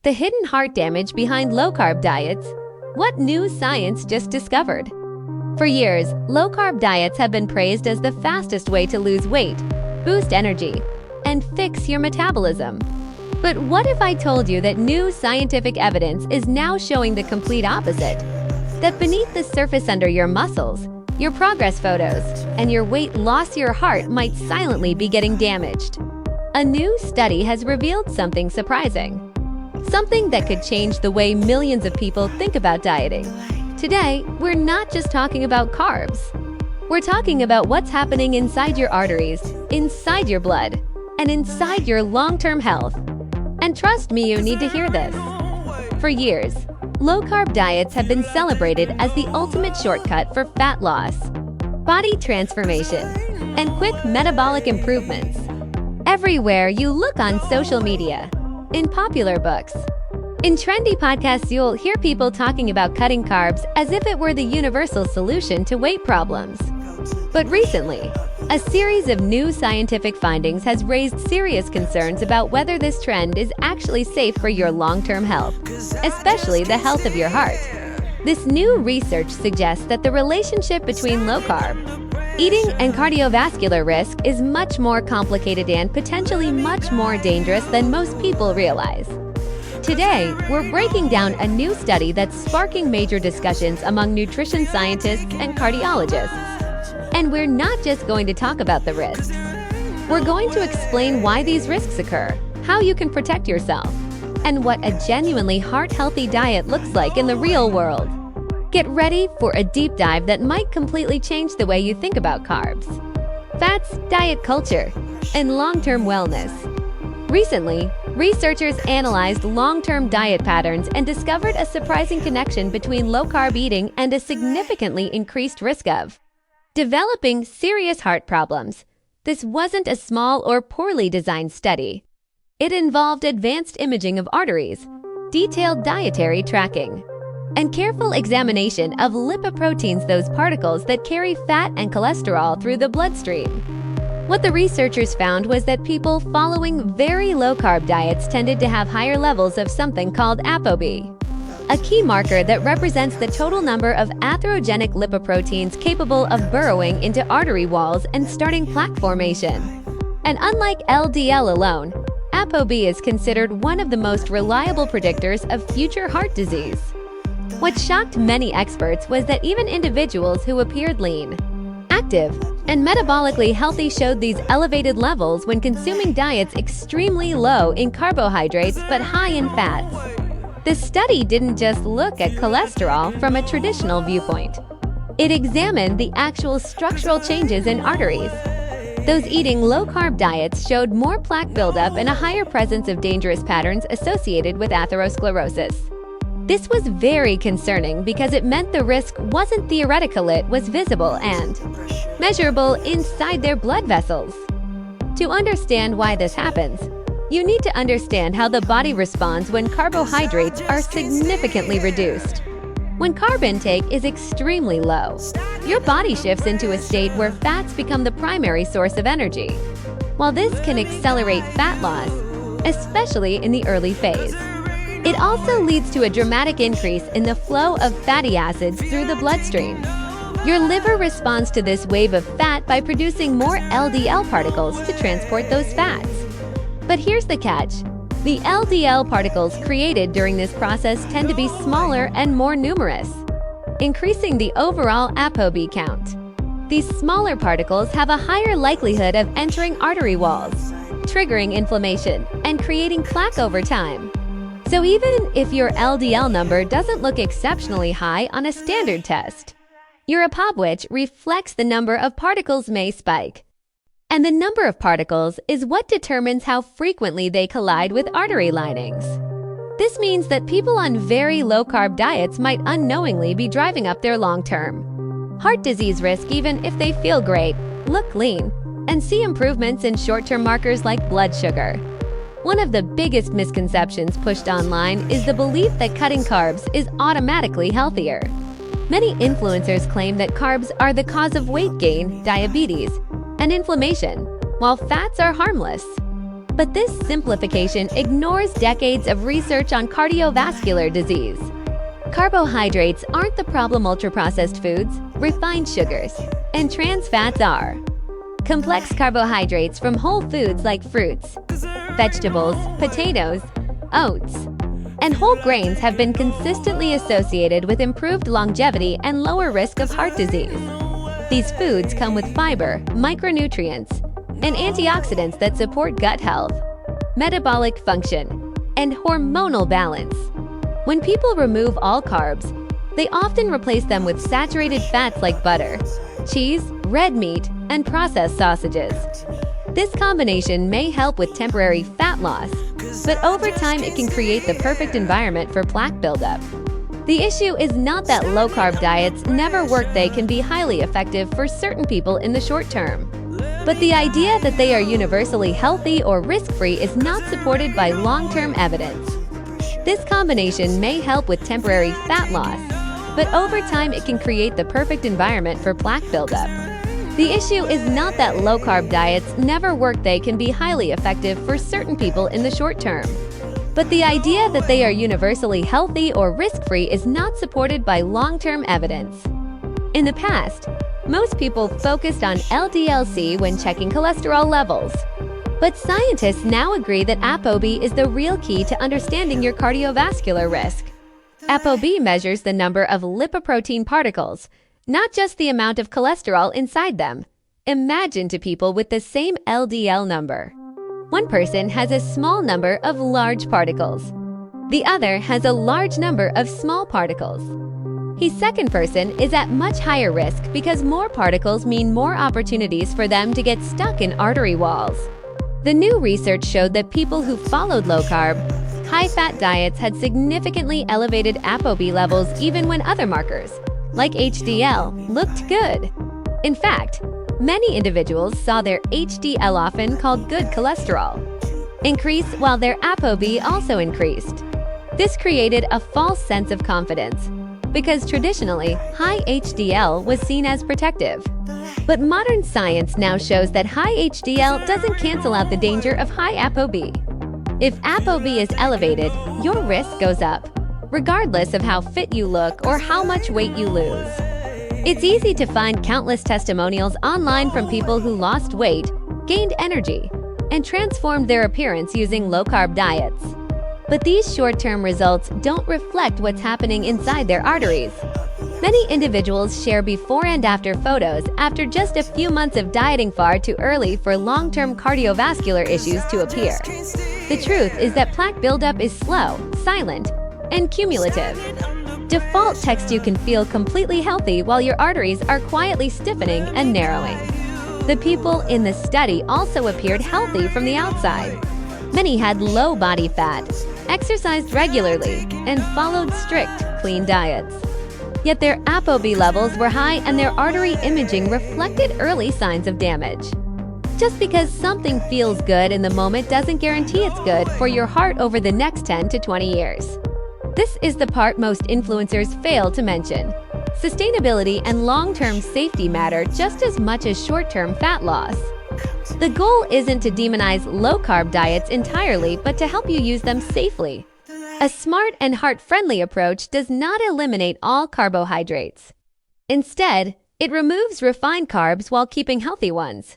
The hidden heart damage behind low-carb diets. What new science just discovered? For years, low-carb diets have been praised as the fastest way to lose weight, boost energy, and fix your metabolism. But what if I told you that new scientific evidence is now showing the complete opposite? That beneath the surface under your muscles, your progress photos, and your weight loss, your heart might silently be getting damaged. A new study has revealed something surprising. Something that could change the way millions of people think about dieting. Today, we're not just talking about carbs. We're talking about what's happening inside your arteries, inside your blood, and inside your long-term health. And trust me, you need to hear this. For years, low-carb diets have been celebrated as the ultimate shortcut for fat loss, body transformation, and quick metabolic improvements. Everywhere you look on social media, in popular books, in trendy podcasts, you'll hear people talking about cutting carbs as if it were the universal solution to weight problems. But recently, a series of new scientific findings has raised serious concerns about whether this trend is actually safe for your long-term health, especially the health of your heart. This new research suggests that the relationship between low-carb eating and cardiovascular risk is much more complicated and potentially much more dangerous than most people realize. Today, we're breaking down a new study that's sparking major discussions among nutrition scientists and cardiologists. And we're not just going to talk about the risks. We're going to explain why these risks occur, how you can protect yourself, and what a genuinely heart-healthy diet looks like in the real world. Get ready for a deep dive that might completely change the way you think about carbs, fats, diet culture, and long-term wellness. Recently, researchers analyzed long-term diet patterns and discovered a surprising connection between low-carb eating and a significantly increased risk of developing serious heart problems. This wasn't a small or poorly designed study. It involved advanced imaging of arteries, detailed dietary tracking, and careful examination of lipoproteins, those particles that carry fat and cholesterol through the bloodstream. What the researchers found was that people following very low-carb diets tended to have higher levels of something called ApoB, a key marker that represents the total number of atherogenic lipoproteins capable of burrowing into artery walls and starting plaque formation. And unlike LDL alone, ApoB is considered one of the most reliable predictors of future heart disease. What shocked many experts was that even individuals who appeared lean, active, and metabolically healthy showed these elevated levels when consuming diets extremely low in carbohydrates but high in fats. The study didn't just look at cholesterol from a traditional viewpoint. It examined the actual structural changes in arteries. Those eating low-carb diets showed more plaque buildup and a higher presence of dangerous patterns associated with atherosclerosis. This was very concerning because it meant the risk wasn't theoretical, it was visible and measurable inside their blood vessels. To understand why this happens, you need to understand how the body responds when carbohydrates are significantly reduced. When carb intake is extremely low, your body shifts into a state where fats become the primary source of energy. While this can accelerate fat loss, especially in the early phase, it also leads to a dramatic increase in the flow of fatty acids through the bloodstream. Your liver responds to this wave of fat by producing more LDL particles to transport those fats. But here's the catch. The LDL particles created during this process tend to be smaller and more numerous, increasing the overall ApoB count. These smaller particles have a higher likelihood of entering artery walls, triggering inflammation, and creating plaque over time. So even if your LDL number doesn't look exceptionally high on a standard test, your ApoB, which reflects the number of particles, may spike. And the number of particles is what determines how frequently they collide with artery linings. This means that people on very low-carb diets might unknowingly be driving up their long-term heart disease risk even if they feel great, look lean, and see improvements in short-term markers like blood sugar. One of the biggest misconceptions pushed online is the belief that cutting carbs is automatically healthier. Many influencers claim that carbs are the cause of weight gain, diabetes, and inflammation, while fats are harmless. But this simplification ignores decades of research on cardiovascular disease. Carbohydrates aren't the problem. Ultra-processed foods, refined sugars, and trans fats are. Complex carbohydrates from whole foods like fruits, vegetables, potatoes, oats, and whole grains have been consistently associated with improved longevity and lower risk of heart disease. These foods come with fiber, micronutrients, and antioxidants that support gut health, metabolic function, and hormonal balance. When people remove all carbs, they often replace them with saturated fats like butter, cheese, red meat, and processed sausages. This combination may help with temporary fat loss, but over time it can create the perfect environment for plaque buildup. The issue is not that low-carb diets never work. They can be highly effective for certain people in the short term. But the idea that they are universally healthy or risk-free is not supported by long-term evidence. This combination may help with temporary fat loss, but over time it can create the perfect environment for plaque buildup. The issue is not that low-carb diets never work. They can be highly effective for certain people in the short term. But the idea that they are universally healthy or risk-free is not supported by long-term evidence. In the past, most people focused on LDL-C when checking cholesterol levels. But scientists now agree that ApoB is the real key to understanding your cardiovascular risk. ApoB measures the number of lipoprotein particles, not just the amount of cholesterol inside them. Imagine two people with the same LDL number. One person has a small number of large particles. The other has a large number of small particles. His second person is at much higher risk because more particles mean more opportunities for them to get stuck in artery walls. The new research showed that people who followed low-carb, high-fat diets had significantly elevated ApoB levels even when other markers, like HDL, looked good. In fact, many individuals saw their HDL, often called good cholesterol, increase while their ApoB also increased. This created a false sense of confidence, because traditionally, high HDL was seen as protective. But modern science now shows that high HDL doesn't cancel out the danger of high ApoB. If ApoB is elevated, your risk goes up, regardless of how fit you look or how much weight you lose. It's easy to find countless testimonials online from people who lost weight, gained energy, and transformed their appearance using low-carb diets. But these short-term results don't reflect what's happening inside their arteries. Many individuals share before and after photos after just a few months of dieting far too early for long-term cardiovascular issues to appear. The truth is that plaque buildup is slow, silent, and cumulative. Default text you can feel completely healthy while your arteries are quietly stiffening and narrowing. The people in the study also appeared healthy from the outside. Many had low body fat, exercised regularly, and followed strict, clean diets. Yet their ApoB levels were high and their artery imaging reflected early signs of damage. Just because something feels good in the moment doesn't guarantee it's good for your heart over the next 10 to 20 years. This is the part most influencers fail to mention. Sustainability and long-term safety matter just as much as short-term fat loss. The goal isn't to demonize low-carb diets entirely, but to help you use them safely. A smart and heart-friendly approach does not eliminate all carbohydrates. Instead, it removes refined carbs while keeping healthy ones.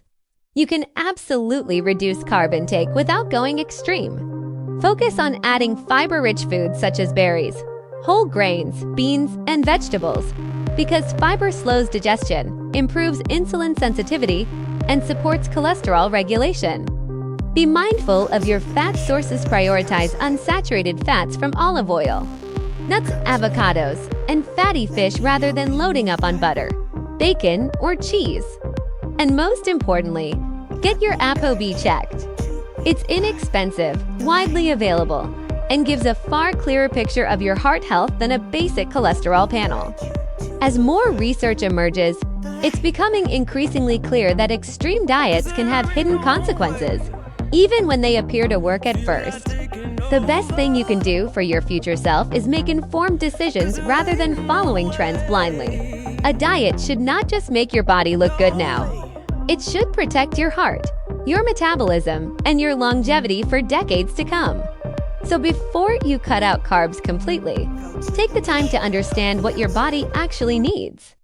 You can absolutely reduce carb intake without going extreme. Focus on adding fiber-rich foods such as berries, whole grains, beans, and vegetables, because fiber slows digestion, improves insulin sensitivity, and supports cholesterol regulation. Be mindful of your fat sources. Prioritize unsaturated fats from olive oil, nuts, avocados, and fatty fish rather than loading up on butter, bacon, or cheese. And most importantly, get your ApoB checked. It's inexpensive, widely available, and gives a far clearer picture of your heart health than a basic cholesterol panel. As more research emerges, it's becoming increasingly clear that extreme diets can have hidden consequences, even when they appear to work at first. The best thing you can do for your future self is make informed decisions rather than following trends blindly. A diet should not just make your body look good now. It should protect your heart, your metabolism, and your longevity for decades to come. So before you cut out carbs completely, take the time to understand what your body actually needs.